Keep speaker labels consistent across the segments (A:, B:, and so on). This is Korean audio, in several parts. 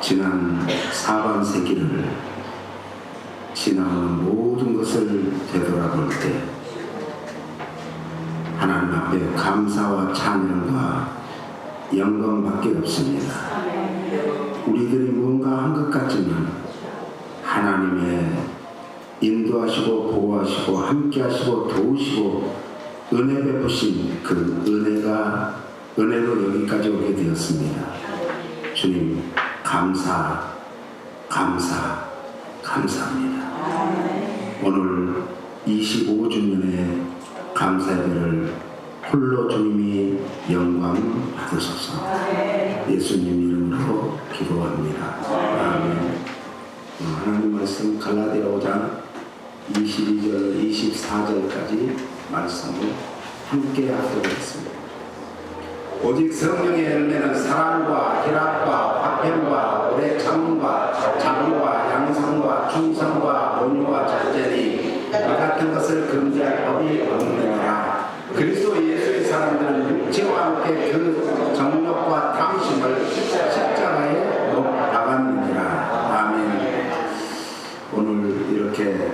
A: 지난 사반세기를 지나온 모든 것을 되돌아볼 때 하나님 앞에 감사와 찬양과 영광밖에 없습니다. 우리들이 뭔가 한 것 같지만 하나님의 인도하시고 보호하시고 함께하시고 도우시고 은혜 베푸신 그 은혜로 여기까지 오게 되었습니다. 주님 감사합니다. 오늘 25주년의 감사예배를 홀로 주님이 영광 받으소서. 예수님 이름으로 기도합니다. 아멘. 하나님 말씀 갈라디아 5장 22절 24절까지 말씀을 함께 하도록 하겠습니다. 오직 성령의 열매는 사랑과 희락과 화평과 오래 참음과 자비와 양성과 충성과 온유와 절제니 이 같은 것을 금지할 법이 없느니라. 그리스도 예수의 사람들은 육체와 함께 그 정욕과 탐심을 십자가에 못 박았느니라. 아멘. 오늘 이렇게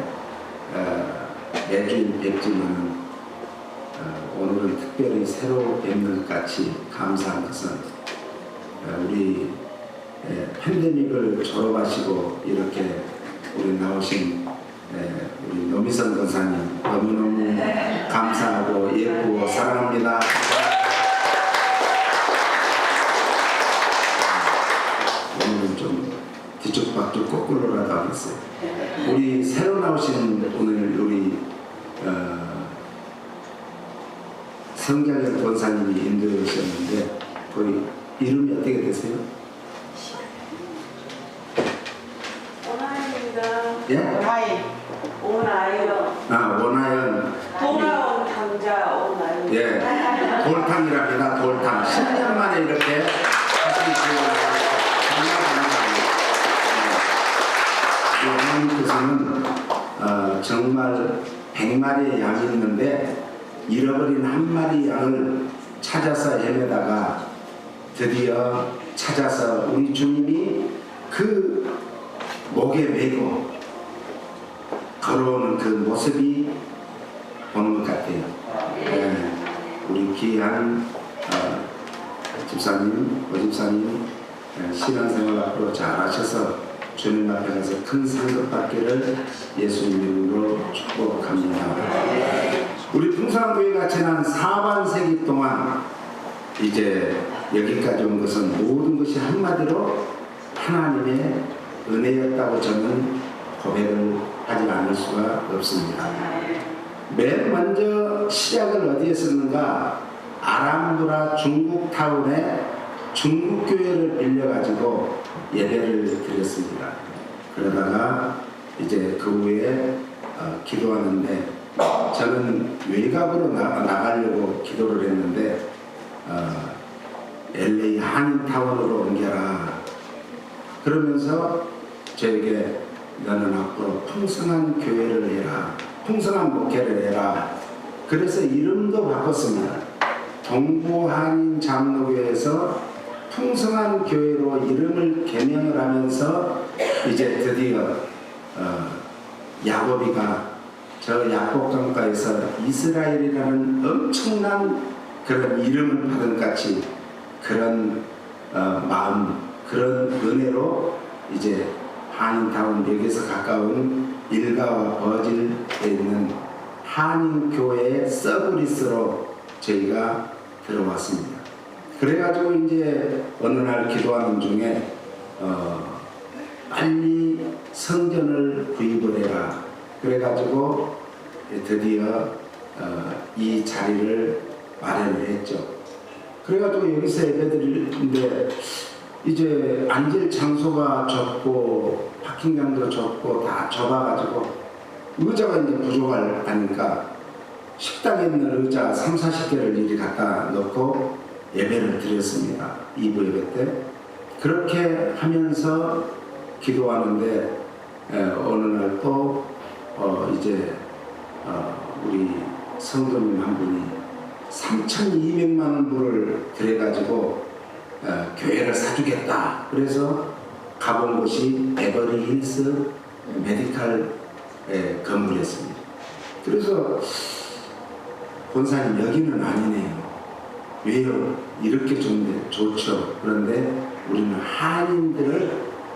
A: 매주 뵙지만 오늘은 특별히 새로 뵙는 것 같이 감사한 것은 우리 팬데믹을 졸업하시고 이렇게 우리 나오신 우리 노미선 권사님 너무너무 감사하고 예쁘고 사랑합니다. 오늘은 좀 뒤쪽박쪽 거꾸로라도 하겠어요. 우리 새로 나오신 오늘 우리 성장현 권사님이 인도하셨는데 거의 이름이 어떻게 되세요?
B: 오나연입니다.
A: 예?
B: 오나연.
A: 원하연.
B: 돌아온 탕자 오나연.
A: 예. 돌탕이랍니다. 돌탕. 10년 만에 이렇게 다시 어머니께서는 정말 100마리의 양이 있는데 잃어버린 한 마리 양을 찾아서 헤매다가 드디어 찾아서 우리 주님이 그 목에 메고 걸어오는 그 모습이 보는 것 같아요. 네. 우리 귀한 집사님, 오집사님 신앙생활 앞으로 잘 하셔서 주님 앞에 가서 큰 상급 받기를 예수님 이름으로 축복합니다. 우리 풍성교회가 지난 4반세기 동안 이제 여기까지 온 것은 모든 것이 한마디로 하나님의 은혜였다고 저는 고백을 하지 않을 수가 없습니다. 맨 먼저 시작을 어디에 썼는가? 아람브라 중국 타운에 중국 교회를 빌려가지고 예배를 드렸습니다. 그러다가 이제 그 후에 기도하는데 저는 외곽으로 나가려고 기도를 했는데 LA 한인타운으로 옮겨라. 그러면서 저에게 너는 앞으로 풍성한 교회를 해라. 풍성한 목회를 해라. 그래서 이름도 바꿨습니다. 동부한인 장로교회에서 풍성한 교회로 이름을 개명을 하면서 이제 드디어 야곱이가 저 야복강가에서 이스라엘이라는 엄청난 그런 이름을 받은 같이 그런 마음, 그런 은혜로 이제 한인타운 여기서 가까운 일가와 버질에 있는 한인교회의 서브리스로 저희가 들어왔습니다. 그래가지고 이제 어느 날 기도하는 중에 빨리 성전을 구입을 해라. 그래가지고 드디어 이 자리를 마련을 했죠. 그래가지고 여기서 예배드리는데 이제 앉을 장소가 좁고 파킹장도 좁고 다 좁아가지고 의자가 이제 부족하니까 식당에 있는 의자 30-40개를 이리 갖다 놓고 예배를 드렸습니다. 2부 예배 때. 그렇게 하면서 기도하는데 어느 날 또 이제 우리 성도님 한 분이 3,200만 불을 들여가지고 교회를 사주겠다. 그래서 가본 곳이 베버리 힐스 메디칼 건물이었습니다. 그래서 본사님 여기는 아니네요. 왜요? 이렇게 좋죠. 그런데 우리는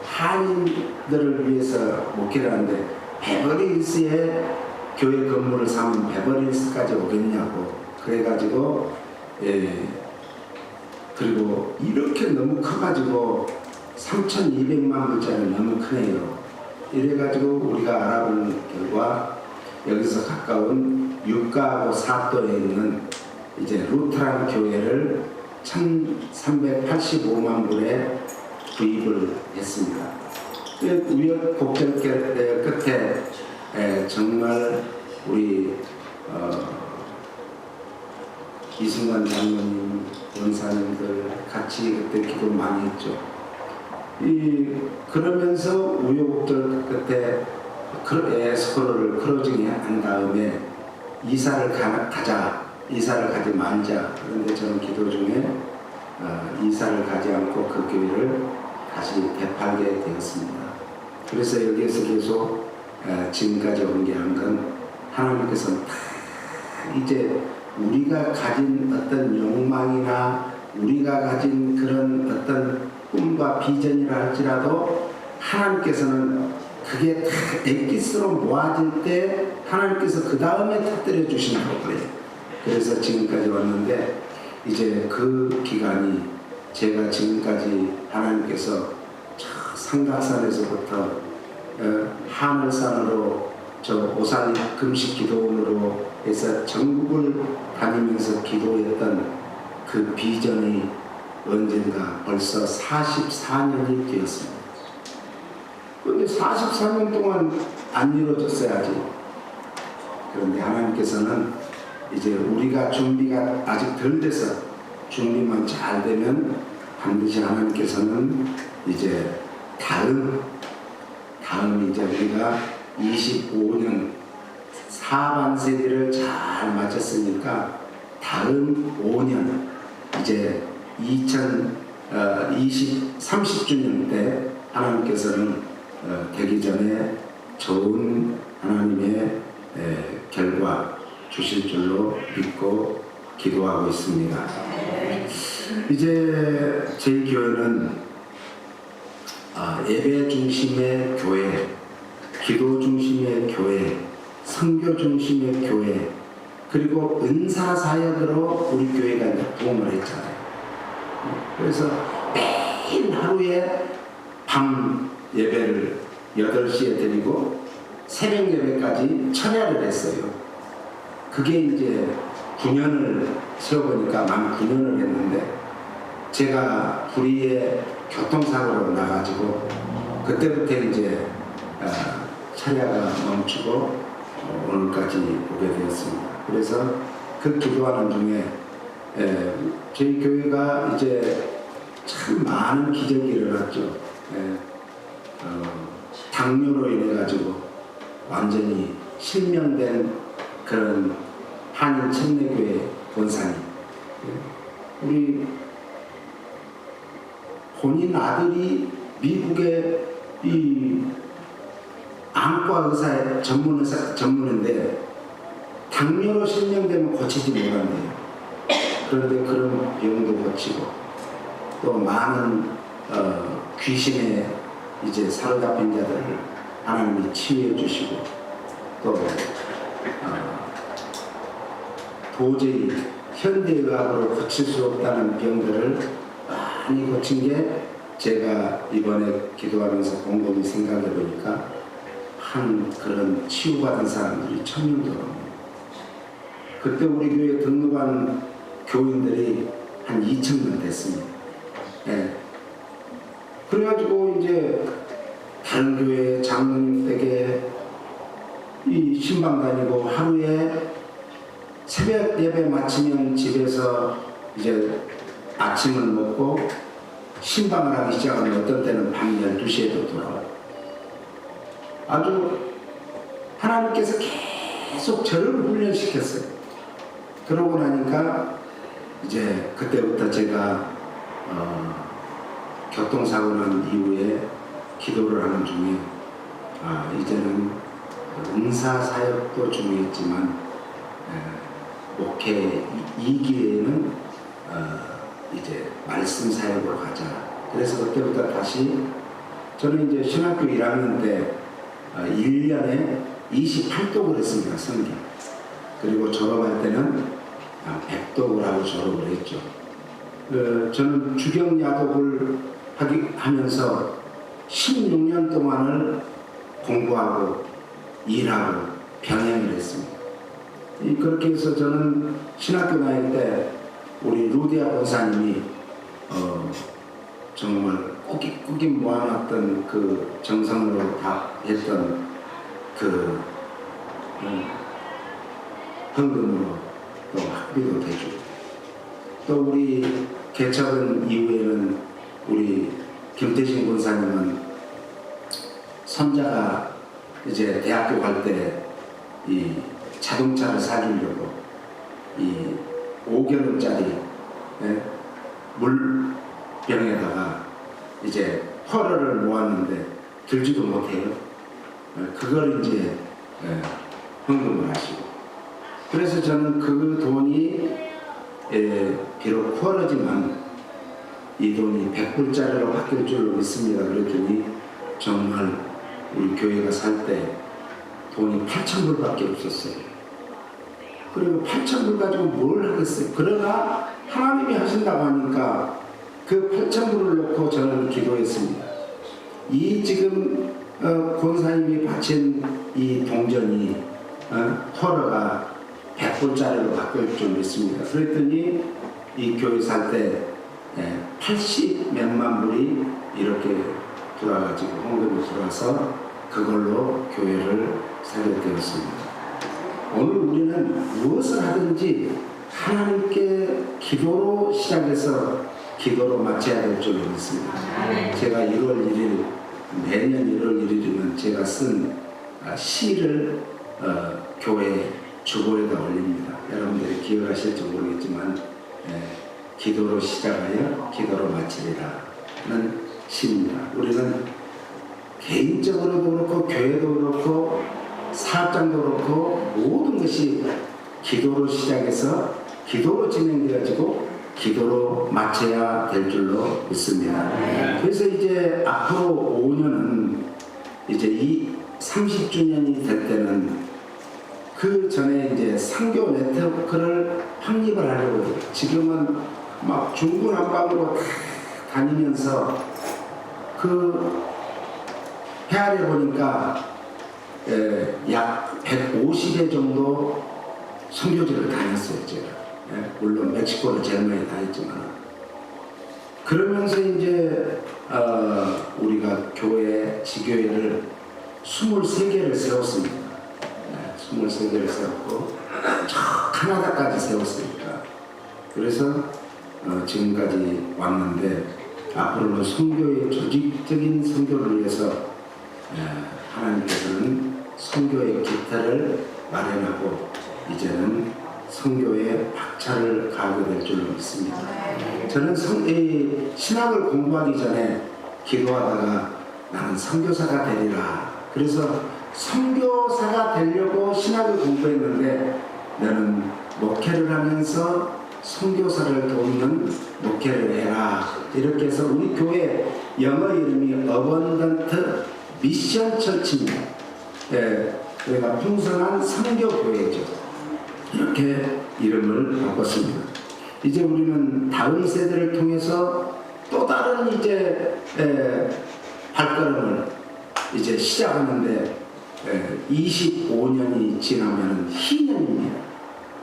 A: 한인들을 위해서 목회를 하는데 베버리 힐스에 교회 건물을 사면 베버리 힐스까지 오겠냐고. 그래가지고 그리고 이렇게 너무 커가지고 3,200만 불짜리 너무 크네요. 이래가지고 우리가 알아본 결과 여기서 가까운 육가하고 사도에 있는 이제 루트란 교회를 1,385만 불에 구입을 했습니다. 우여곡절 끝에 정말 우리 이승관 장로님, 원사님들 같이 그때 기도 많이 했죠. 그러면서 우여곡절 끝에 에스코를 크로징 한 다음에 이사를 가지 말자. 그런데 저는 기도 중에 이사를 가지 않고 그 교회를 다시 되팔게 되었습니다. 그래서 여기에서 계속 지금까지 온 게 한 건 하나님께서는 다 이제 우리가 가진 어떤 욕망이나 우리가 가진 그런 어떤 꿈과 비전이라 할지라도 하나님께서는 그게 다 엑기스로 모아질 때 하나님께서 그 다음에 터뜨려 주신다고 그래요. 그래서 지금까지 왔는데 이제 그 기간이 제가 지금까지 하나님께서 삼각산에서부터 하늘산으로 저 오산 금식 기도원으로 해서 전국을 다니면서 기도했던 그 비전이 언젠가 벌써 44년이 되었습니다. 그런데 44년 동안 안 이루어졌어야지. 그런데 하나님께서는 이제 우리가 준비가 아직 덜 돼서 준비만 잘 되면 반드시 하나님께서는 이제 다음 이제 우리가 25년 사반세기를 잘 마쳤으니까 다음 5년 이제 30주년 때 하나님께서는 되기 전에 좋은 하나님의 결과 주실 줄로 믿고 기도하고 있습니다. 이제 저희 교회는 예배 중심의 교회, 기도 중심의 교회, 선교 중심의 교회, 그리고 은사 사역으로 우리 교회가 이제 부흥을 했잖아요. 그래서 매일 하루에 밤 예배를 8시에 드리고 새벽 예배까지 철야를 했어요. 그게 이제 9년을 세워보니까 만 9년을 했는데 제가 불의의 교통사고로 나가지고 그때부터 이제 철야가 멈추고 오늘까지 오게 되었습니다. 그래서 그 기도하는 중에 저희 교회가 이제 참 많은 기적이 일어났죠. 당뇨로 인해 가지고 완전히 실명된 그런 한인 청내교회 본사님, 우리 본인 아들이 미국의 이 안과 의사의 전문인데 당뇨로 실명되면 고치지 못한대요. 그런데 그런 병도 고치고 또 많은 귀신에 이제 사로잡힌 자들을 하나님이 치유해 주시고 또 도저히 현대의학으로 고칠 수 없다는 병들을 많이 고친 게 제가 이번에 기도하면서 곰곰이 생각해 보니까 한 그런 치유받은 사람들이 1,000명 정도. 그때 우리 교회에 등록한 교인들이 한 2,000명 됐습니다. 네. 그래가지고 이제 다른 교회 장로님 댁에 이 신방 다니고 하루에 새벽 예배 마치면 집에서 이제 아침을 먹고 신방을 하기 시작하면 어떤 때는 밤 12시에도 돌아와요. 아주 하나님께서 계속 저를 훈련시켰어요. 그러고 나니까 이제 그때부터 제가 교통사고 난 이후에 기도를 하는 중에 이제는 은사 사역도 중요했지만 목회 이 기회에는 이제 말씀 사역으로 가자. 그래서 그때부터 다시 저는 이제 신학교 1학년 때 1년에 28독을 했습니다. 성경. 그리고 졸업할 때는 100독을 하고 졸업을 했죠. 저는 주경야독을 하면서 16년 동안을 공부하고 일하고 병행을 했습니다. 그렇게 해서 저는 신학교 다닐 때 우리 루디아 권사님이 정말 꾸깃 모아놨던 그 정성으로 다 했던 그 헌금으로 또 학비도 대주고, 또 우리 개척은 이후에는 우리 김태신 권사님은 손자가 이제 대학교 갈 때 이 자동차를 사주려고 이 5g짜리 물병에다가 이제 펄을 모았는데 들지도 못해요. 그걸 이제 헌금을 하시고, 그래서 저는 그 돈이 비록 펄이지만 이 돈이 100불짜리로 바뀔 줄 믿습니다. 그랬더니 정말 우리 교회가 살 때 돈이 8,000불밖에 없었어요. 그리고 8,000불 가지고 뭘 하겠어요. 그러나 하나님이 하신다고 하니까 그 8,000불을 놓고 저는 기도했습니다. 이 지금 권사님이 바친 이 동전이 펄어가 100불짜리로 바뀔 줄 믿습니다. 그랬더니 이 교회 살 때 80 몇만 불이 이렇게 들어와가지고 헌금이 들어와서 그걸로 교회를 살게 되었습니다. 오늘 우리는 무엇을 하든지 하나님께 기도로 시작해서 기도로 마쳐야 될 줄 믿습니다. 제가 1월 1일, 매년 1월 1일이면 제가 쓴 시를 교회 주보에다 올립니다. 여러분들이 기억하실지 모르겠지만 기도로 시작하여 기도로 마치리라는 시입니다. 우리는 개인적으로도 그렇고 교회도 그렇고 사업장도 그렇고 모든 것이 기도로 시작해서 기도로 진행되어지고 기도로 마쳐야 될 줄로 믿습니다. 그래서 이제 앞으로 5년은 이제 이 30주년이 될 때는 그 전에 이제 상교 네트워크를 확립을 하려고 해요. 지금은 막 중구난방으로 다 다니면서 그 헤아려 보니까 약 150회 정도 선교지를 다녔어요, 제가. 물론 멕시코를 제일 많이 다녔지만. 그러면서 이제 우리가 교회, 지교회를 23개를 세웠습니다. 23개를 세웠고 저 카나다까지 세웠으니까. 그래서 지금까지 왔는데 앞으로는 선교의 조직적인 선교를 위해서 하나님께서는 선교의 기타를 마련하고 이제는 선교의 박차를 가하게 될 줄로 믿습니다. 저는 신학을 공부하기 전에 기도하다가 나는 선교사가 되리라. 그래서 선교사가 되려고 신학을 공부했는데 나는 목회를 하면서 선교사를 돕는 목회를 해라. 이렇게 해서 우리 교회 영어 이름이 어번던트 미션 처치입니다. 그러니까 풍성한 선교교회죠. 이렇게 이름을 바꿨습니다. 이제 우리는 다음 세대를 통해서 또 다른 이제 발걸음을 이제 시작하는데 25년이 지나면 희년입니다.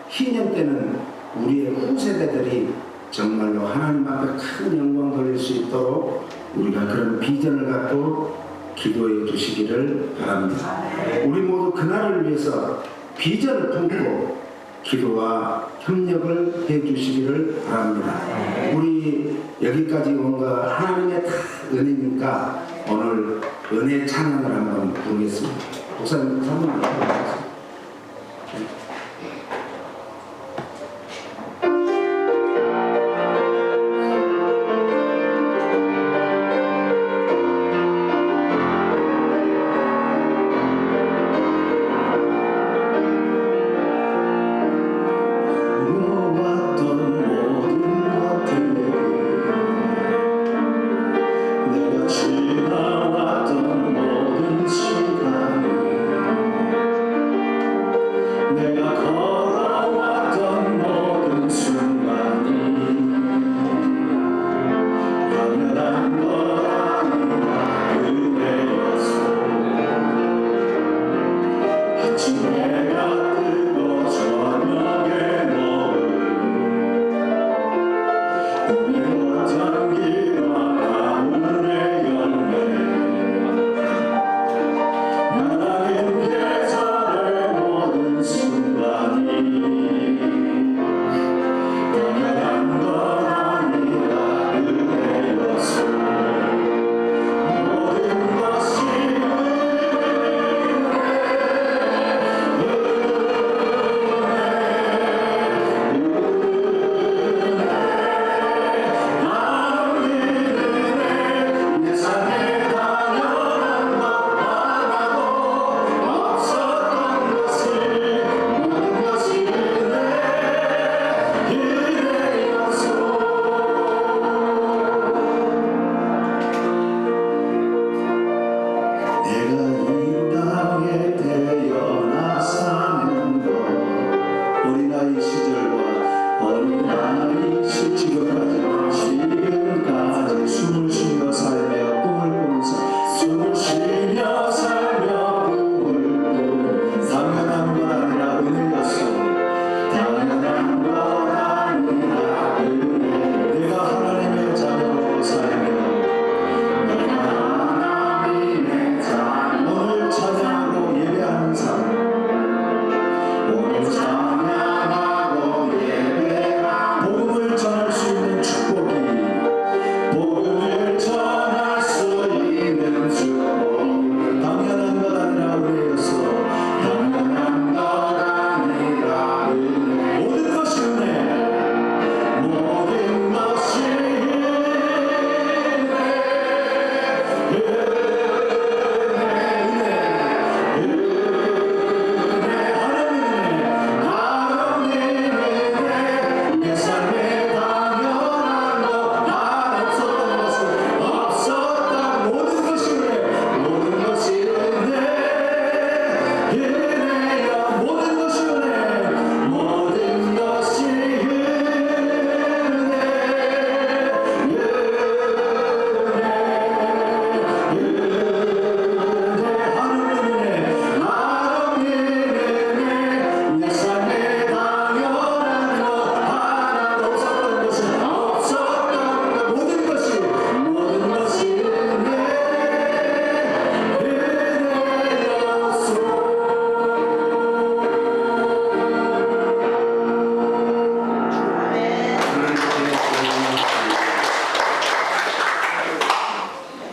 A: 희년 때는 우리의 후세대들이 정말로 하나님 앞에 큰 영광 돌릴 수 있도록 우리가 그런 비전을 갖고 기도해 주시기를 바랍니다. 우리 모두 그날을 위해서 비전을 품고 기도와 협력을 해 주시기를 바랍니다. 우리 여기까지 온 거 하나님의 다 은혜니까 오늘 은혜 찬양을 한번 부르겠습니다. 목사님 한번 부르겠습니다.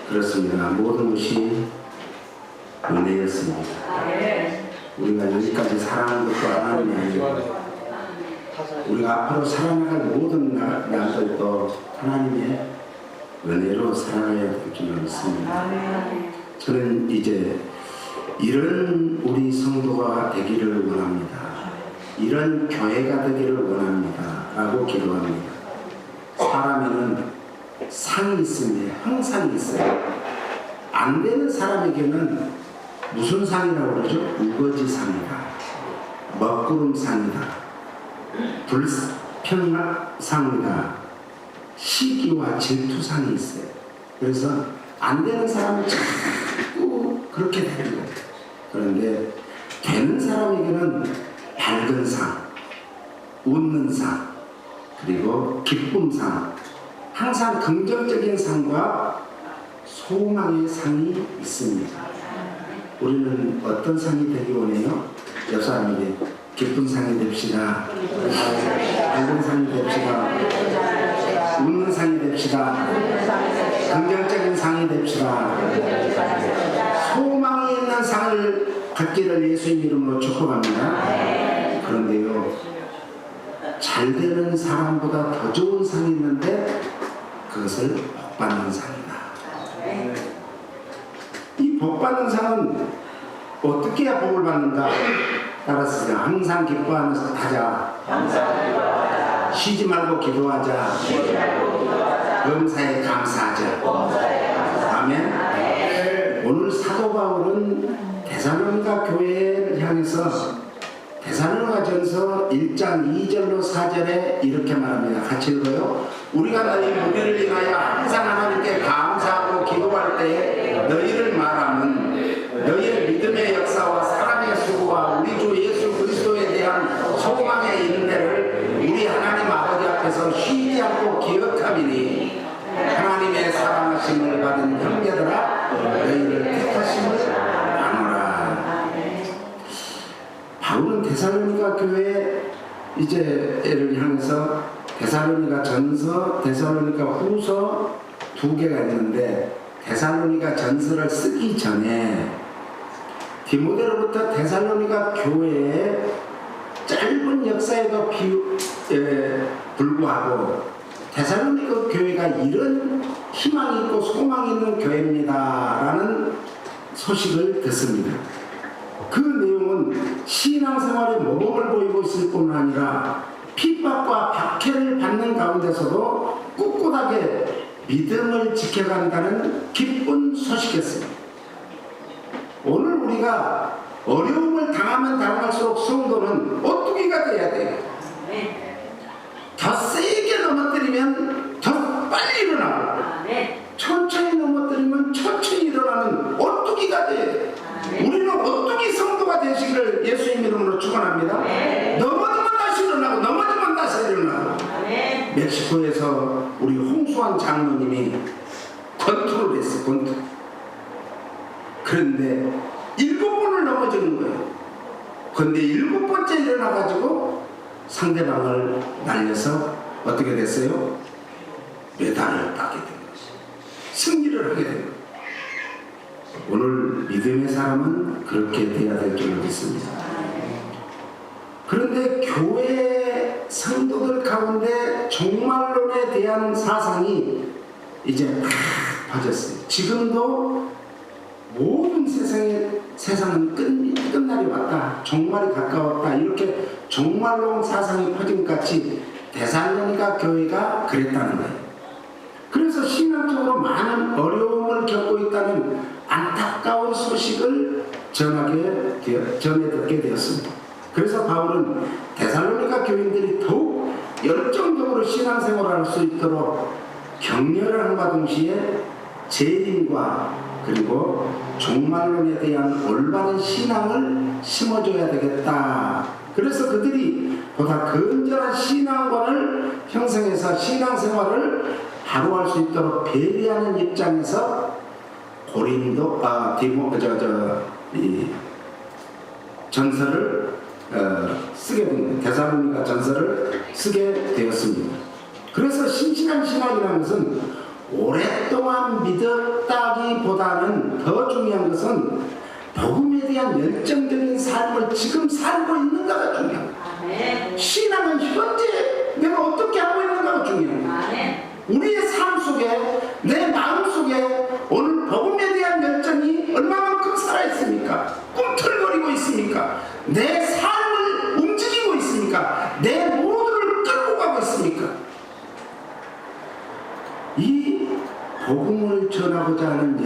A: 그렇습니다. 모든 것이 은혜였습니다. 우리가 여기까지 살아가는 것도 하나님이 아니고 우리가 앞으로 살아나갈 모든 날들도 하나님의 은혜로 살아가야 될 줄 믿습니다. 저는 이제 이런 우리 성도가 되기를 원합니다. 이런 교회가 되기를 원합니다. 라고 기도합니다. 사람에는 상이 있습니다. 형상이 있어요. 안 되는 사람에게는 무슨 상이라고 그러죠? 우거지상이다. 먹구름상이다. 불평상이다. 시기와 질투상이 있어요. 그래서 안 되는 사람은 자꾸 그렇게 되는 거예요. 그런데 되는 사람에게는 밝은 상, 웃는 상, 그리고 기쁨상, 항상 긍정적인 상과 소망의 상이 있습니다. 우리는 어떤 상이 되기 원해요? 옆 사람에게 기쁜 상이 됩시다. 밝은 상이 됩시다. 웃는 상이 됩시다. 긍정적인 상이 됩시다. 소망이 있는 상을 갖기를 예수님 이름으로 축복합니다. 그런데요, 잘 되는 사람보다 더 좋은 상이 있는데 그것을 복받는 상이다. 이 복받는 상은 어떻게 해야 복을 받는가? 따라서 항상 기뻐하자. 쉬지 말고 기도하자. 범사에 감사하자. 아멘. 오늘 사도 바울은 데살로니가 교회를 향해서 데살로니가전서 1장 2절로 4절에 이렇게 말합니다. 같이 읽어요. 우리가 너희 무리를 인하여 항상 하나님께 감사하고 기도할 때에 너희를 말하면 너희의 믿음의 역사와 사랑의 수고와 우리 주 예수 그리스도에 대한 소망의 인내를 우리 하나님 아버지 앞에서 쉬지 않고 기억함이니 하나님의 사랑하심을 받은 형제들아 너희를 택하심을 아노라. 바울은 데살로니가 교회 이제를 향해서 데살로니가 전서, 데살로니가 후서 두 개가 있는데 데살로니가 전서를 쓰기 전에 디모데로부터 데살로니가 교회의 짧은 역사에도 불구하고 데살로니가 교회가 이런 희망이 있고 소망이 있는 교회입니다 라는 소식을 듣습니다. 그 내용은 신앙생활에 모범을 보이고 있을 뿐만 아니라 핍박과 박해를 받는 가운데서도 꿋꿋하게 믿음을 지켜간다는 기쁜 소식이었습니다. 오늘 우리가 어려움을 당하면 당할수록 성도는 어떻게가 돼야 돼요? 더 세게 넘어뜨리면 더 빨리 일어나고 천천히 넘어뜨리면 천천히 일어나는 오뚜기가 돼요. 우리는 오뚜기 성도가 되시기를 예수님 이름으로 축원합니다. 넘어지면 다시 일어나고 넘어지면 다시 일어나고. 멕시코에서 우리 홍수환 장로님이 권투를 했어요. 권투. 그런데 7번을 넘어지는 거예요. 그런데 7번째 일어나가지고 상대방을 날려서 어떻게 됐어요? 메달을 따게 된 것이에요. 승리를 하게 된 거예요. 오늘 믿음의 사람은 그렇게 돼야 될 줄 믿습니다. 그런데 교회 성도들 가운데 종말론에 대한 사상이 이제 다 빠졌어요. 지금도 모든 세상은 끝날이 왔다. 종말이 가까웠다. 이렇게 종말론 사상이 퍼진 것 같이 데살로니가 교회가 그랬다는 거예요. 그래서 신앙적으로 많은 어려움을 겪고 있다는 안타까운 소식을 전해 듣게 되었습니다. 그래서 바울은 데살로니가 교인들이 더욱 열정적으로 신앙생활을 할 수 있도록 격려를 함과 동시에 재림과 그리고 종말론에 대한 올바른 신앙을 심어줘야 되겠다. 그래서 그들이 보다 건전한 신앙관을 형성해서 신앙생활을 바로 할 수 있도록 배려하는 입장에서 전서를 쓰게 된 데살로니가 전서를 쓰게 되었습니다. 그래서 신실한 신앙이라는 것은 오랫동안 믿었다기 구하기보다는 더 중요한 것은 복음에 대한 열정적인 삶을 지금 살고 있는가가 중요합니다.
B: 아멘.
A: 신앙은 현재 내가 어떻게 하고 있는가가 중요합니다.
B: 아멘.
A: 우리의 삶 속에, 내 마음 속에 오늘 복음에 대한 열정이 얼마만큼 살아있습니까? 꿈틀거리고 있습니까? 내 삶을 움직이고 있습니까? 내 모두를 끌고 가고 있습니까? 이 복음을 전하고자 하는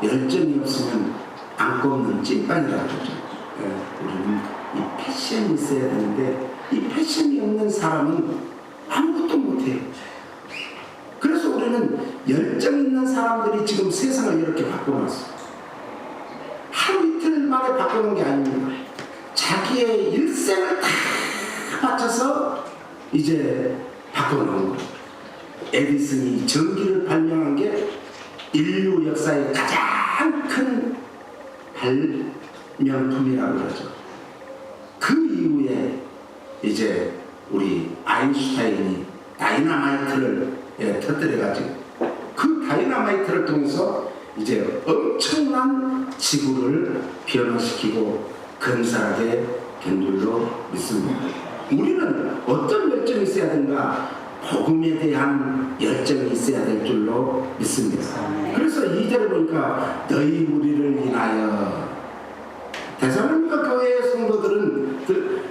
A: 열정이 없으면 안 꼽는 찐빵이라고 그러죠. 우리는 이 패션이 있어야 되는데 이 패션이 없는 사람은 아무것도 못해요. 그래서 우리는 열정 있는 사람들이 지금 세상을 이렇게 바꿔놨어요. 하루 이틀 만에 바꾸는 게 아닙니다. 자기의 일생을 다 바쳐서 이제 바꿔놓은 거예요. 에디슨이 전기를 발명한 게 인류 역사의 가장 큰 발명품이라고 그러죠. 그 이후에 이제 우리 아인슈타인이 다이나마이트를 터뜨려가지고 그 다이나마이트를 통해서 이제 엄청난 지구를 변화시키고 건설하게 된 줄로 믿습니다. 우리는 어떤 열정이 있어야 되는가? 복음에 대한 열정이 있어야 될 줄로 믿습니다. 그래서 2절에 보니까 너희 우리를 인하여 데살로니가 교회의 성도들은 그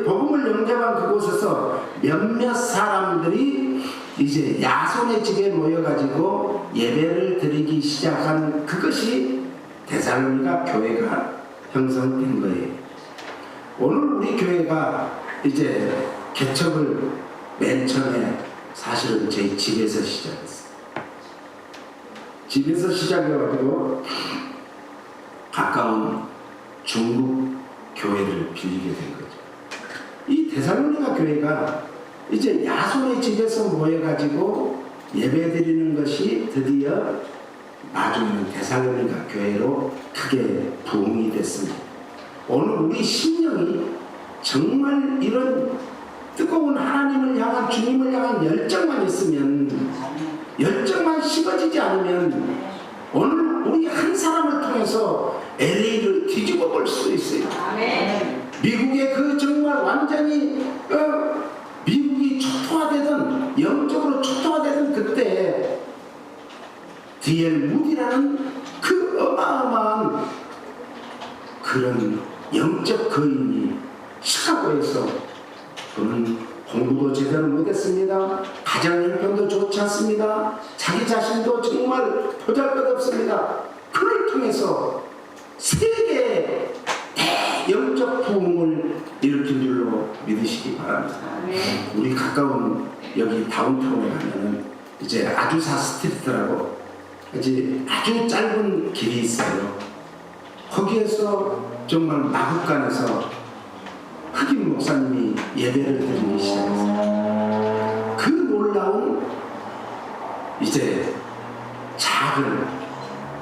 A: 복음을 영접한 그곳에서 몇몇 사람들이 이제 야손의 집에 모여가지고 예배를 드리기 시작한 그것이 데살로니가 교회가 형성된 거예요. 오늘 우리 교회가 이제 개척을 맨 처음에 사실은 저희 집에서 시작했어요. 집에서 시작해가지고 가까운 중국 교회를 빌리게 된 거죠. 이 데살로니가 교회가 이제 야손의 집에서 모여가지고 예배드리는 것이 드디어 나중에는 데살로니가 교회로 크게 부흥이 됐습니다. 오늘 우리 심령이 정말 이런 뜨거운 하나님을 향한 주님을 향한 열정만 있으면, 열정만 식어지지 않으면 오늘 우리 한 사람을 통해서 LA를 뒤집어 볼 수 있어요. 미국의 그 정말 완전히 미국이 초토화되던, 영적으로 초토화되던 그때 D.L. 무디라는 그 어마어마한 그런 영적 거인이 시카고에서, 그는 공부도 제대로 못했습니다. 가정 형편도 좋지 않습니다. 자기 자신도 정말 보잘것없습니다. 그를 통해서 세계의 대영적 부흥을 일으킨 줄로 믿으시기 바랍니다. 우리 가까운 여기 다운타운에 가면은 이제 아주사 스트리트라고 아주 짧은 길이 있어요. 거기에서 정말 마국간에서 흑인 목사님이 예배를 드리기 시작했어요. 그 놀라운 이제 작은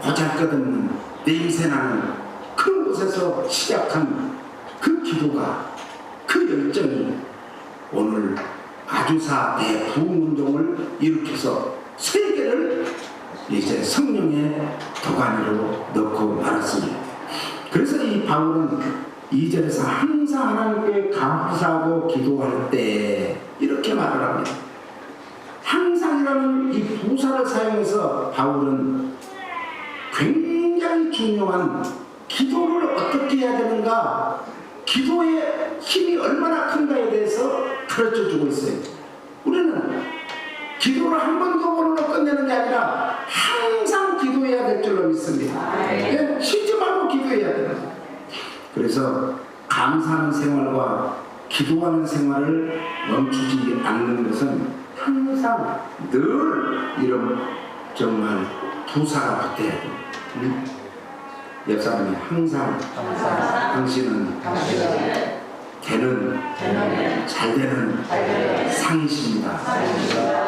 A: 보잘것없는 냄새나는 그 곳에서 시작한 그 기도가, 그 열정이 오늘 아주사 대부흥운동을 일으켜서 세계를 이제 성령의 도가니로 넣고 말았습니다. 그래서 이 바울은 2절에서 항상 하나님께 감사하고 기도할 때 이렇게 말을 합니다. 항상이라는 이 부사를 사용해서 바울은 굉장히 중요한 기도를 어떻게 해야 되는가, 기도의 힘이 얼마나 큰가에 대해서 가르쳐주고 있어요. 우리는 기도를 한 번 두 번으로 끝내는 게 아니라 항상 기도해야 될 줄로 믿습니다. 쉬지 말고 기도해야 됩니다. 그래서 감사하는 생활과 기도하는 생활을 멈추지 않는 것은 항상 늘 이런 정말 부사가 붙어야 돼요. 옆 사람이 항상 당신은 되는 잘되는 상이십니다.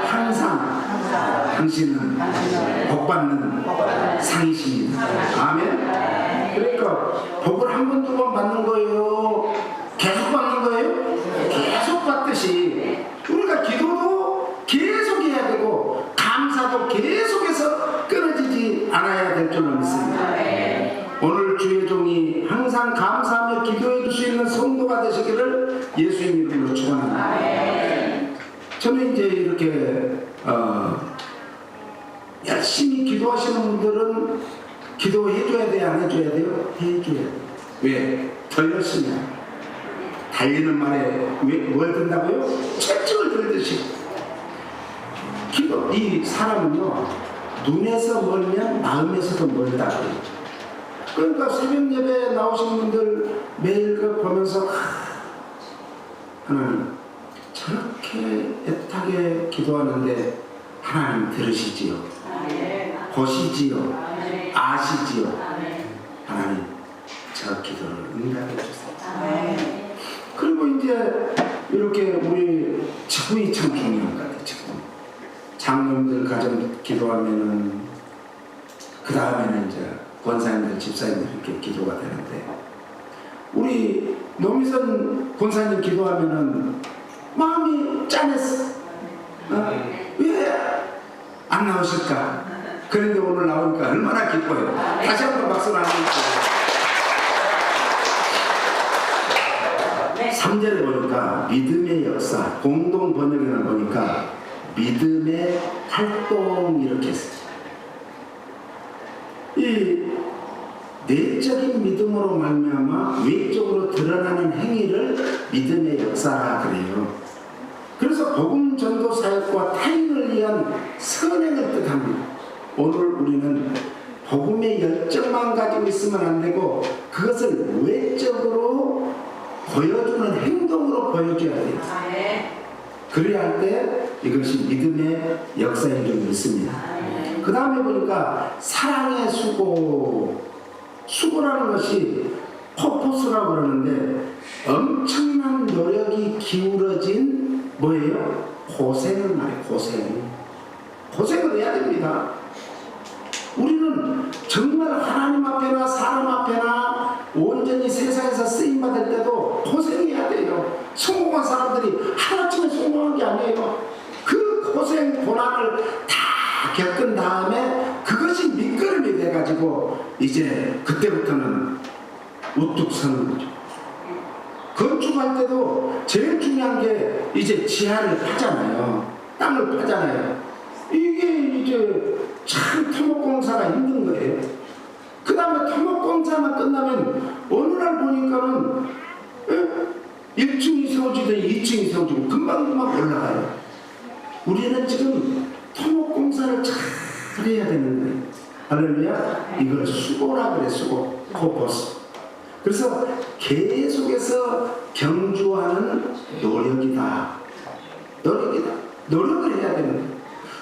A: 항상 당신은 복받는 상이십니다. 아멘. 그러니까 복을 한 번 두 번 받는 거예요? 계속 받는 거예요? 계속 받듯이 우리가 기도도 계속 해야 되고 감사도 계속해서 살아야 될 줄로 믿습니다. 오늘 주의 종이 항상 감사하며 기도해 줄 수 있는 성도가 되시기를 예수의 이름으로 축원합니다. 저는 이제 이렇게 열심히 기도하시는 분들은 기도해줘야 돼요? 안 해줘야 돼요? 해줘야 돼요. 왜? 더 열심히 해요. 달리는 말에 뭘 든다고요? 채찍을 들듯이. 이 사람은요, 눈에서 멀면 마음에서도 멀다고요. 그러니까 새벽 예배에 나오신 분들 매일 그 보면서 하나님 저렇게 애타게 기도하는데 하나님 들으시지요, 보시지요, 아시지요. 하나님 저 기도를 응답해 주세요. 그리고 이제 이렇게 우리 직분이 참 중요한 것 같아요. 직분. 장로님들 가정 기도하면은 그 다음에는 이제 권사님들, 집사님들 이렇게 기도가 되는데, 우리 노미선 권사님 기도하면은 마음이 짠했어. 왜 안 나오실까? 그런데 오늘 나오니까 얼마나 기뻐요. 다시 한번 박수를 한번 주세요. 3절에 보니까 믿음의 역사, 공동 번역에는 보니까 믿음의 활동 이렇게 했어요. 이 내적인 믿음으로 말미암아 외적으로 드러나는 행위를 믿음의 역사라 그래요. 그래서 복음 전도 사역과 타인을 위한 선행을 뜻합니다. 오늘 우리는 복음의 열정만 가지고 있으면 안 되고 그것을 외적으로 보여주는 행동으로 보여줘야 돼요. 그래야 할 때 이것이 믿음의 역사인 줄 믿습니다. 그 다음에 보니까 사랑의 수고라는 것이 퍼포스라고 그러는데 엄청난 노력이 기울어진 뭐예요? 고생을 말해요. 고생을 해야 됩니다. 우리는 정말 하나님 앞에나 사람 앞에나 온전히 세상에서 쓰임받을 때도 고생해야 돼요. 성공한 사람들이 하루아침에 성공한 게 아니에요. 그 고생 고난을 다 겪은 다음에 그것이 밑거름이 돼가지고 이제 그때부터는 우뚝 서는 거죠. 건축할 때도 제일 중요한 게 이제 지하를 파잖아요. 땅을 파잖아요. 이게 이제 참 토목공사가 힘든 거예요. 그 다음에 토목공사만 끝나면 어느 날 보니까는 1층이 세워지든 2층이 세워지고 금방금방 올라가요. 우리는 지금 토목공사를 잘 해야 되는 거예요. 할렐루야. 이걸 수고라 그래. 수고. 코포스. 그래서 계속해서 경주하는 노력이다. 노력을 해야 되는 거예요.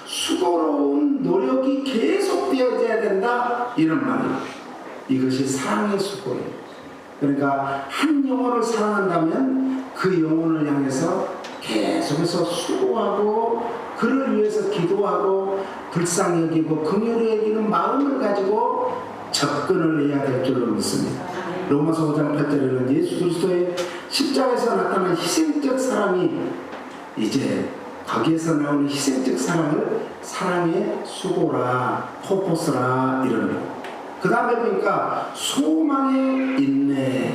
A: 수고로운 노력이 계속되어져야 된다. 이런 말이에요. 이것이 사랑의 수고예요. 그러니까 한 영혼을 사랑한다면 그 영혼을 향해서 계속해서 수고하고 그를 위해서 기도하고 불쌍히 여기고 긍휼히 여기는 마음을 가지고 접근을 해야 될 줄로 믿습니다. 로마서 5장 8절에는 예수 그리스도의 십자가에서 나타난 희생적 사랑이 이제 거기에서 나오는 희생적 사랑을 사랑의 수고라, 코포스라 이럽니다. 그 다음에 보니까 소망의 인내.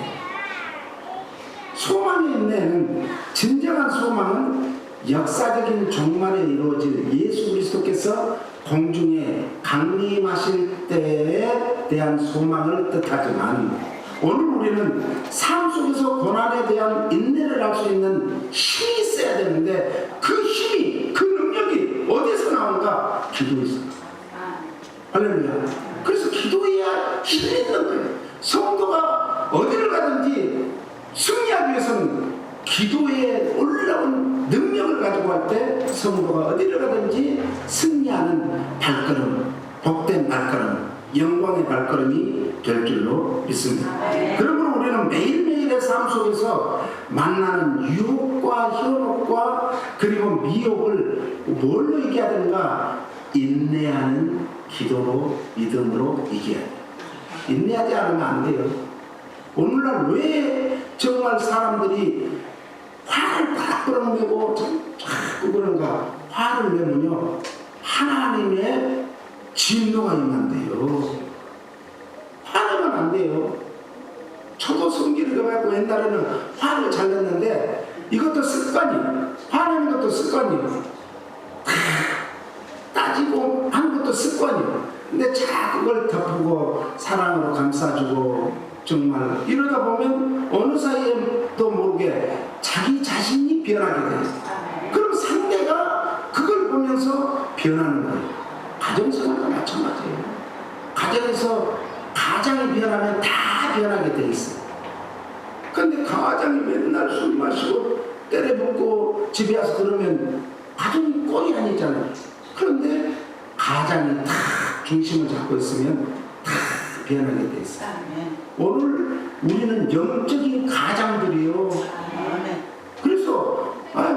A: 소망의 인내는 진정한 소망은 역사적인 종말에 이루어질 예수 그리스도께서 공중에 강림하실 때에 대한 소망을 뜻하지만 오늘 우리는 삶 속에서 고난에 대한 인내를 할 수 있는 힘이 있어야 되는데 그 힘이, 그 능력이 어디서 나온가? 기도에서. 할렐루야. 그래서 기도해야 힘이 있는 거예요. 성도가 어디를 가든지 승리하기 위해서는 기도에 올라온 능력을 가지고 할 때 성도가 어디를 가든지 승리하는 발걸음, 복된 발걸음, 영광의 발걸음이 될 줄로 믿습니다. 그러므로 우리는 매일매일의 삶 속에서 만나는 유혹과 현혹과 그리고 미혹을 뭘로 이겨야 되는가? 인내하는 기도로, 믿음으로 이겨야 돼요. 인내하지 않으면 안 돼요. 오늘날 왜 정말 사람들이 화를 딱 끌어내고 자꾸 그런가? 화를 내면요 하나님의 진노가 임한대요. 돼요. 저도 성질을 갖고 옛날에는 화를 잘 냈는데 이것도 습관이에요. 화내는 것도 습관이에요. 따지고 하는 것도 습관이에요. 근데 자꾸 그걸 덮고 사랑으로 감싸주고 정말 이러다 보면 어느 사이에 또 모르게 자기 자신이 변하게 돼요. 그럼 상대가 그걸 보면서 변하는 거예요. 가정생활도 마찬가지예요. 가정에서 가장이 변하면 다 변하게 돼 있어요. 근데 가장이 맨날 술 마시고 때려붓고 집에 와서 그러면 가정이 꼴이 아니잖아요. 그런데 가장이 다 중심을 잡고 있으면 다 변하게 돼 있어요. 오늘 우리는 영적인 가장들이요. 그래서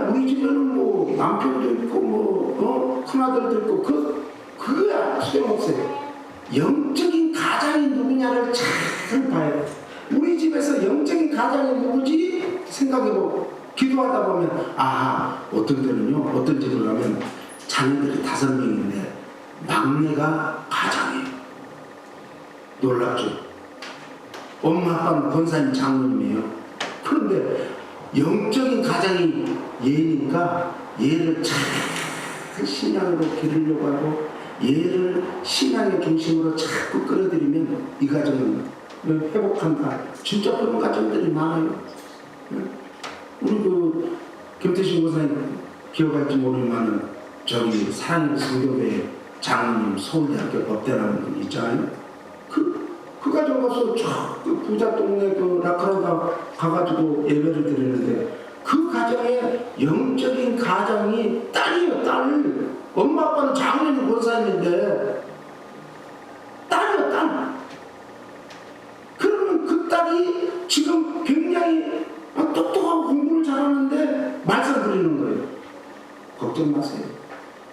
A: 우리 집에는 뭐 남편도 있고 뭐 큰아들도 있고 그거야 소용없어요. 영적인 가장이 누구냐를 잘 봐야 돼. 우리 집에서 영적인 가장이 누구지 생각해보고 기도하다 보면 어떤 때는요, 어떤 집을 가면 자녀들이 5명인데 막내가 가장이에요. 놀랍죠? 엄마 아빠는 권사님 장로님이에요. 그런데 영적인 가장이 얘니까 얘를 잘 신앙으로 기르려고 하고 얘를 신앙의 중심으로 자꾸 끌어들이면 이 가정은 회복한다. 진짜 그런 가정들이 많아요. 우리 김태신 권사님 기억할지 모르지만은 저기 사랑의 성교회 장로님 서울대학교 법대라는 분 있잖아요. 그 가정 가서 그 부자 동네 그 라카로가 가가지고 예배를 드리는데 그 가정에 영적인 가장이 딸이에요. 딸. 엄마 아빠는 장로님 권사님인데 딸이에요. 딸. 그러면 그 딸이 지금 굉장히 똑똑하고 공부를 잘하는데 말썽 부리는 거예요. 걱정 마세요.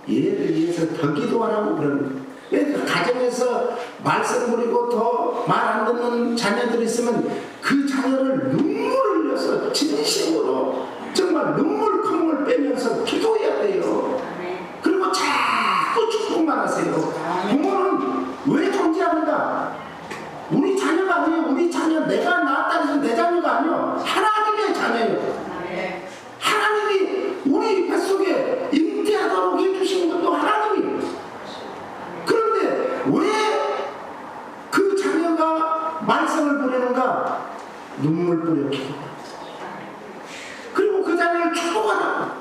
A: 얘를 위해서 더 기도하라고 그러는 거예요. 가정에서 말썽 부리고 더 말 안 듣는 자녀들이 있으면 그 자녀를 눈물을 흘려서 진심으로 정말 눈물 콧물 빼면서 기도해야 돼요. 그리고 자꾸 축복만 하세요. 부모는 왜 존재하는가? 우리 자녀가 아니에요. 우리 자녀 내가 낳았다 해서 내 자녀가 아니에요. 하나님의 자녀예요. 하나님이 우리 뱃속에 잉태하도록 해주신 것도 하나님이에요. 그런데 왜 그 자녀가 말썽을 부리는가? 눈물 뿌려 기도. 그리고 그 자녀를 축복하라고.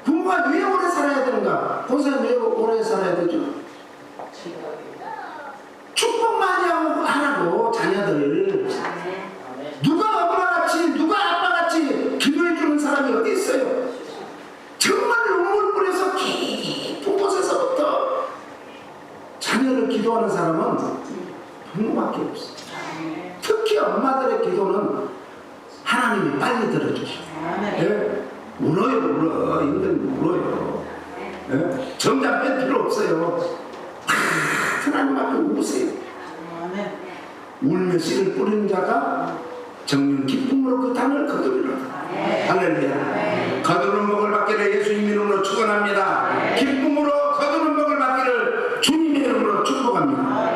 A: 부모가 왜 오래 살아야 되는가? 본사님 왜 오래 살아야 되죠? 축복 많이 하라고 자녀들을. 누가 엄마같이 누가 아빠같이 기도해주는 사람이 어디 있어요? 정말 눈물 뿌려서 깊은 곳에서부터 자녀를 기도하는 사람은 부모밖에 없어요. 특히 엄마들의 기도는 하나님이 빨리 들어주셔요. 네? 울어요. 힘들면 울어요. 네? 정답 뺄 필요 없어요. 하나님 앞에 우세요. 울며 씨를 뿌리는 자가 정녕 기쁨으로 그 땅을 거두리라. 할렐루야. 거두는 먹을 받기를 예수님 이름으로 축원합니다. 기쁨으로 거두는 먹을 받기를 주님 이름으로 축복합니다.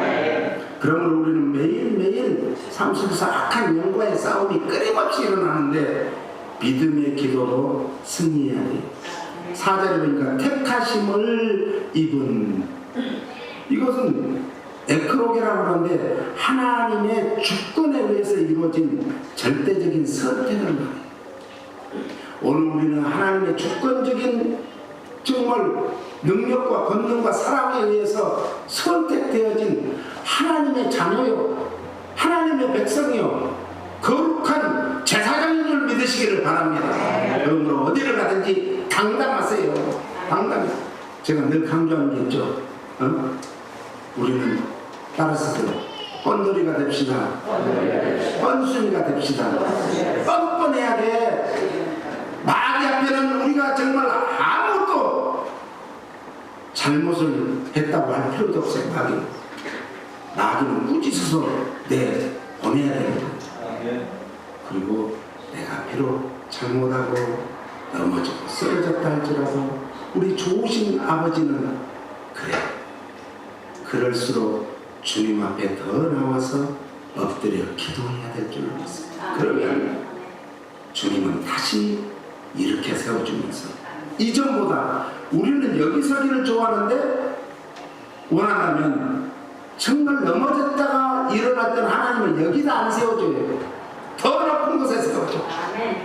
A: 그러므로 우리는 매일매일 삶 속에서 악한 영과의 싸움이 끊임없이 일어나는데 믿음의 기도로 승리해야 돼요. 4절에 보니까 택하심을 입은, 이것은 에크로게라고 하는데 하나님의 주권에 의해서 이루어진 절대적인 선택을 말해요. 오늘 우리는 하나님의 주권적인 정말 능력과 권능과 사랑에 의해서 선택되어진 하나님의 자녀요, 하나님의 백성이요, 거룩한 제사장인 줄 믿으시기를 바랍니다. 그러므로 어디를 가든지 당당하세요. 당당히. 제가 늘 강조하는 게 있죠. 우리는 따라서 뻔돌이가 됩시다. 뻔순이가 됩시다. 뻔뻔해야 돼. 마귀 앞에는 우리가 정말 아무것도 잘못을 했다고 할 필요도 없어요. 마귀는 꾸짖어서 보내야 됩니다. 그리고 내가 비록 잘못하고 넘어지고 쓰러졌다 할지라도 우리 좋으신 아버지는 그래, 그럴수록 주님 앞에 더 나와서 엎드려 기도해야 될 줄로 믿습니다. 그러면 주님은 다시 이렇게 세워주면서 이전보다 우리는 여기 서기를 좋아하는데 원한다면 정말 넘어졌다가 일어날 때는 하나님을 여기다 안 세워줘요. 더 높은 곳에 세워줘.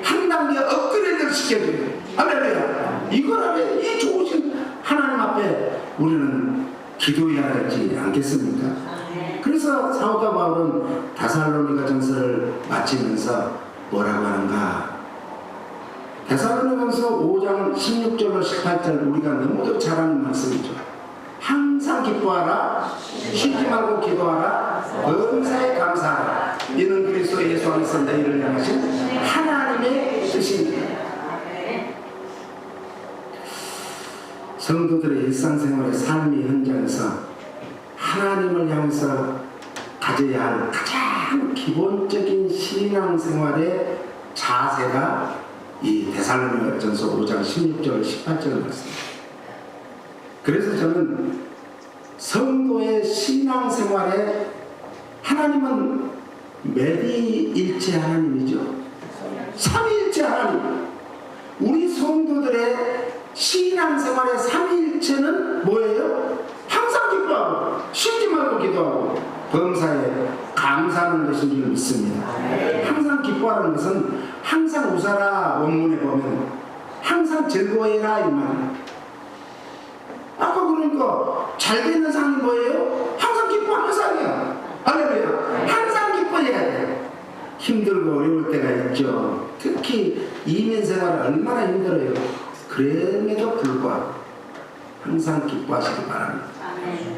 A: 한 단계 업그레이드를 시켜줘요. 할렐루야. 이걸 하면 이 좋으신 하나님 앞에 우리는 기도해야 되지 않겠습니까? 그래서 사도 바울은 데살로니가 전서를 마치면서 뭐라고 하는가? 데살로니가서 5장 16절로 18절 우리가 너무도 잘 아는 말씀이죠. 항상 기뻐하라, 쉬지 말고 기도하라, 범사에 감사하라. 이는 그리스도 예수 안에서 너희를 향하신 하나님의 뜻입니다. 성도들의 일상생활의 삶의 현장에서 하나님을 향해서 가져야 할 가장 기본적인 신앙생활의 자세가 이 데살로니가전서 5장 16절 18절 말씀입니다. 그래서 저는 성도의 신앙생활에 하나님은 매일일체 하나님이죠. 삼위일체 하나님. 우리 성도들의 신앙생활의 삼위일체는 뭐예요? 항상 기뻐하고 쉬지 말고 기도하고 범사에 감사하는 것인 줄 믿습니다. 항상 기뻐하는 것은 항상 웃어라 원문에 보면 항상 즐거워해라 이 말이에요. 아까 그러니까 잘 되는 상이 뭐예요? 항상 기뻐하는 상이야. 할렐루야. 항상 기뻐해야 돼. 힘들고 어려울 때가 있죠. 특히 이민생활은 얼마나 힘들어요. 그럼에도 불구하고 항상 기뻐하시기 바랍니다.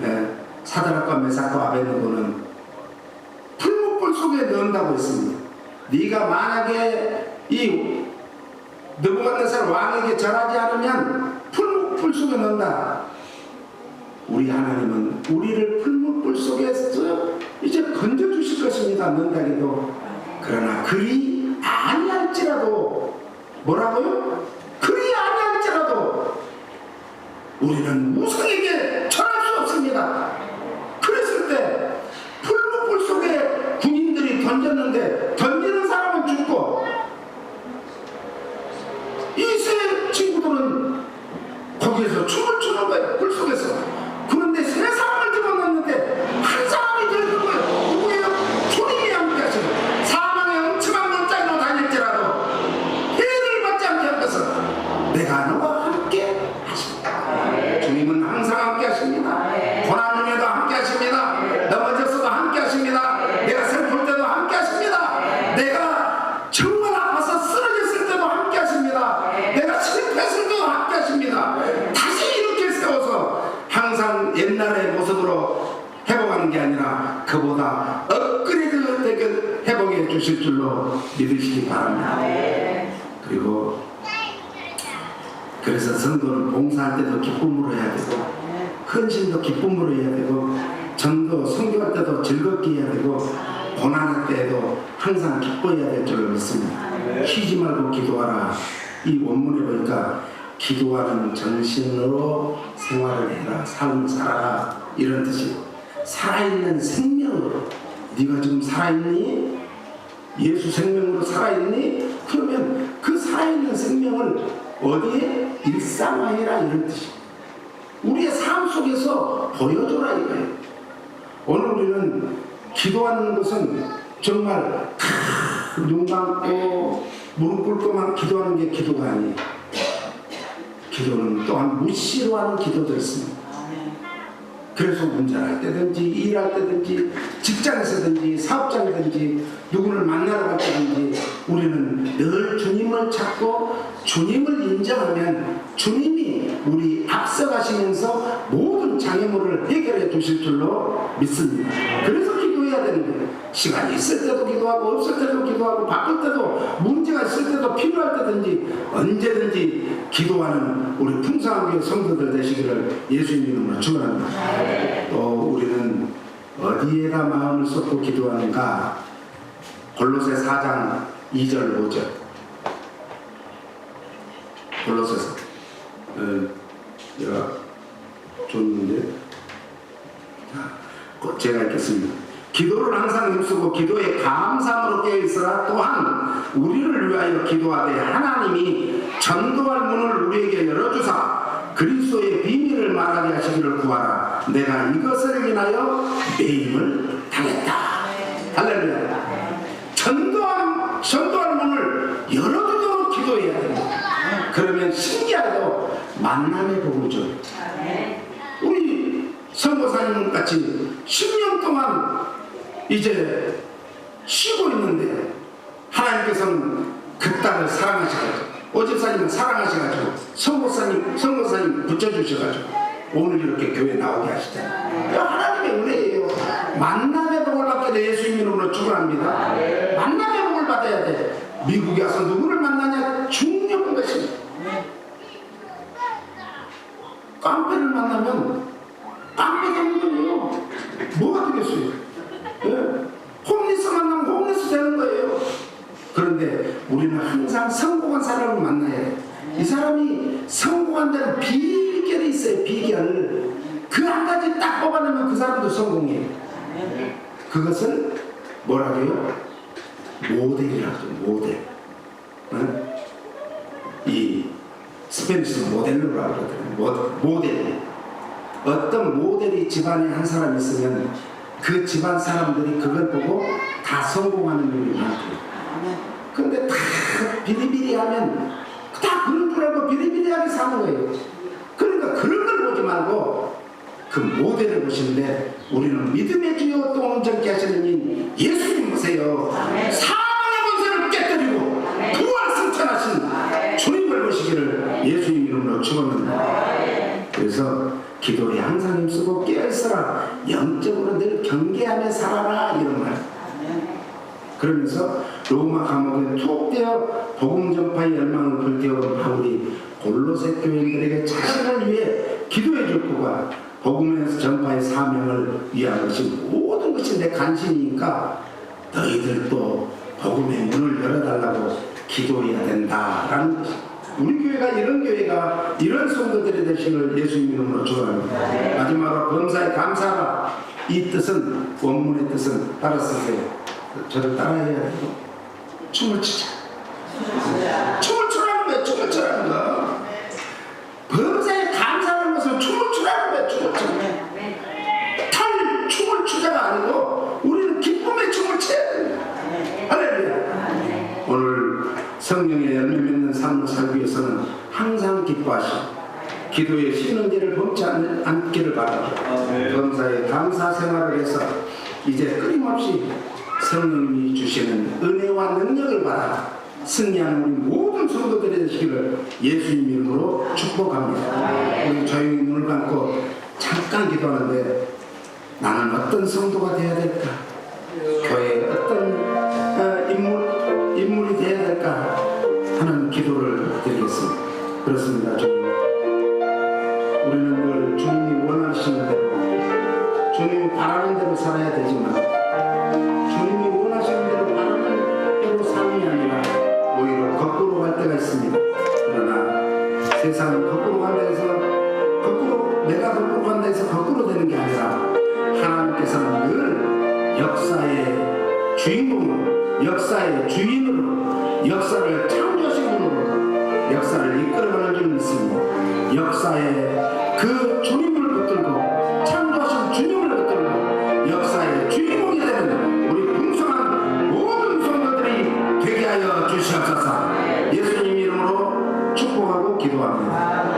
A: 네, 사드락과 메삭과 아벳느고는 풀무불 속에 넣는다고 했습니다. 네가 만약에 이 느부갓네살 왕에게 절하지 않으면 풀무불 속에 넣는다. 우리 하나님은 우리를 풀무불 속에서 이제 건져주실 것입니다. 넣는다기도. 그러나 그리 아니할지라도 뭐라고요? 그리 아니할지라도 우리는 우상에게 절할 수 없습니다. 그랬을 때 풀무불 속에 군인들이 던졌는데 던지는 사람은 죽고 이세 친구들은 거기에서 춤을 추는 거예요. 불 속에서. 그런데 세 사람을 집어넣는데 한 사람이 더 있는 거예요. 누구예요? 주님이 함께 하시고 사망의 엄청난 문짝으로 다닐지라도 해를 받지 않게 하셔서 내가 너와 함께 하십니다. 주님은 항상 함께 하십니다. 고난 중에도 함께 하십니다. 넘어졌어도 함께 하십니다. 내가 슬플 때도 함께 하십니다. 내가 정말 아파서 쓰러졌을 때도 함께 하십니다. 내가 실패했을 때도 함께 하십니다. 다시 이렇게 세워서 항상 옛날의 모습으로 회복하는 게 아니라 그보다 업그레이드 되게 회복해 주실 줄로 믿으시기 바랍니다. 그리고 그래서 성도는 봉사할 때도 기쁨으로 해야 되고 헌신도 기쁨으로 해야 되고 전도 선교할 때도 즐겁게 해야 되고 고난할 때에도 항상 기뻐해야 될 줄로 믿습니다. 쉬지 말고 기도하라. 이 원문에 보니까 기도하는 정신으로 생활을 해라. 삶을 살아라. 이런 뜻이 살아있는 생명으로. 네가 지금 살아있니? 예수 생명으로 살아있니? 그러면 그 살아있는 생명을 어디에? 일상화해라. 이런 뜻이 우리의 삶 속에서 보여줘라 이거예요. 오늘 우리는 기도하는 것은 정말 눈 감고 무릎 꿇고만 기도하는 게 기도가 아니에요. 기도는 또한 무시로 하는 기도도 있습니다. 그래서 운전할 때든지 일할 때든지 직장에서든지 사업장이든지 누구를 만나러 갈 때든지 우리는 늘 주님을 찾고 주님을 인정하면 주님이 우리 앞서가시면서 모든 장애물을 해결해 주실 줄로 믿습니다. 그래서 기도해야 되는 거예요. 시간이 있을 때도 기도하고 없을 때도 기도하고 바쁠 때도 문제가 있을 때도 필요할 때든지 언제든지 기도하는 우리 풍성한 교회 성도들 되시기를 예수님 이름으로 축원합니다. 또 우리는 어디에다 마음을 쏟고 기도하는가? 골로새 4장 2절 5절 골로새서 내가 줬는데 자, 제가 읽겠습니다. 기도를 항상 힘쓰고 기도에 감사함으로 깨어있으라. 또한 우리를 위하여 기도하되 하나님이 전도할 문을 우리에게 열어주사 그리스도의 비밀을 말하게 하시기를 구하라. 내가 이것을 인하여 매임을 당했다. 할렐루야. 전도할 문을 열어주도록 기도해야 됩니다. 그러면 신기하도 만남의 복을 줘요. 우리 선교사님 같이 10년 동안 이제 쉬고 있는데 하나님께서는 그 딸을 사랑하셔가지고 어집사님은 사랑하셔가지고 선교사님 붙여주셔가지고 오늘 이렇게 교회 나오게 하시잖아요. 하나님의 은혜예요. 만남의 복을 받게 돼 예수님 이름으로 축원합니다. 만남의 복을 받아야 돼. 미국에 와서 누구를 만나냐 중요한 것입니다. 깡패를 만나면 깡패 되는 거예요. 뭐가 되겠어요? 예? 홈리스 만나면 홈리스 되는 거예요. 그런데 우리는 항상 성공한 사람을 만나야 돼. 이 사람이 성공한 데는 비결이 있어요. 비결. 그 한 가지 딱 뽑아내면 그 사람도 성공해요. 그것을 뭐라고요? 모델이라고 하죠. 모델. 응? 이 스페니시 모델로라고 하거든요. 모델. 어떤 모델이 집안에 한 사람 있으면 그 집안 사람들이 그걸 보고 다 성공하는 일이 많아요. 근데 다 비리비리하면 다 그런 줄 알고 비리비리하게 사는 거예요. 그러니까 그런 걸 보지 말고 그 모델을 보시는데 우리는 믿음의 주요 또 온전케 하시는 이 예수님 보세요. 사망의 권세를 깨뜨리고 부활 승천하신 주님을 보시기를 예수님 이름으로 축원합니다. 그래서 기도에 항상 힘쓰고 깨어있어라. 영적으로 늘 경계하며 살아라. 이런 말. 그러면서 로마 감옥에 툭 뛰어 복음 전파의 열망을 불태운 바울이 골로새 교인들에게 자신을 위해 기도해 줄 거가 복음에서 전파의 사명을 위한 것이 모든 것이 내 간신이니까 너희들도 복음의 문을 열어달라고 기도해야 된다라는 것이. 우리 교회가 이런 교회가 이런 성도들이 되시길 예수님 이름으로 축원합니다. 마지막으로 범사에 감사하라. 이 뜻은 원문의 뜻은 따라 쓰세요. 저를 따라해야 되고 춤을 추자. 춤을 추라는 거야. 춤을 추라는 거. 범사에 감사하는 것은 춤을 추라는 거야. 춤을 추. 춤을 추자가 아니고 우리는 기쁨의 춤을 춰야 된다. 할렐루야. 오늘 성령의 열매 맺는 삶을 살기 위해서는 항상 기뻐하시고 기도에 쉬는 일을 범치 않기를 바랍니다. 범사에 감사 생활을 해서 이제 끊임없이 성령님이 주시는 은혜와 능력을 받아 승리하는 우리 모든 성도들이 되시기를 예수님 이름으로 축복합니다. 우리 조용히 눈을 감고 잠깐 기도하는데 나는 어떤 성도가 되어야 될까? 교회에 어떤 인물이 되어야 될까 하는 기도를 드리겠습니다. 그렇습니다. 주님. 우리는 늘 주님이 원하시는 대로 주님이 바라는 대로 살아야 되지만 주님이 원하시는 대로 바라는 대로 삶이 아니라 오히려 거꾸로 갈 때가 있습니다. 그러나 세상은 거꾸로 간다 해서 내가 거꾸로 간다 해서 거꾸로 되는 게 아니라 하나님께서는 늘 역사의 주인공으로 역사의 주인으로 역사를 창조하신 분으로 역사를 이끌어가는 줄 믿습니다. 역사의 그 주님을 붙들고 창조하신 주님을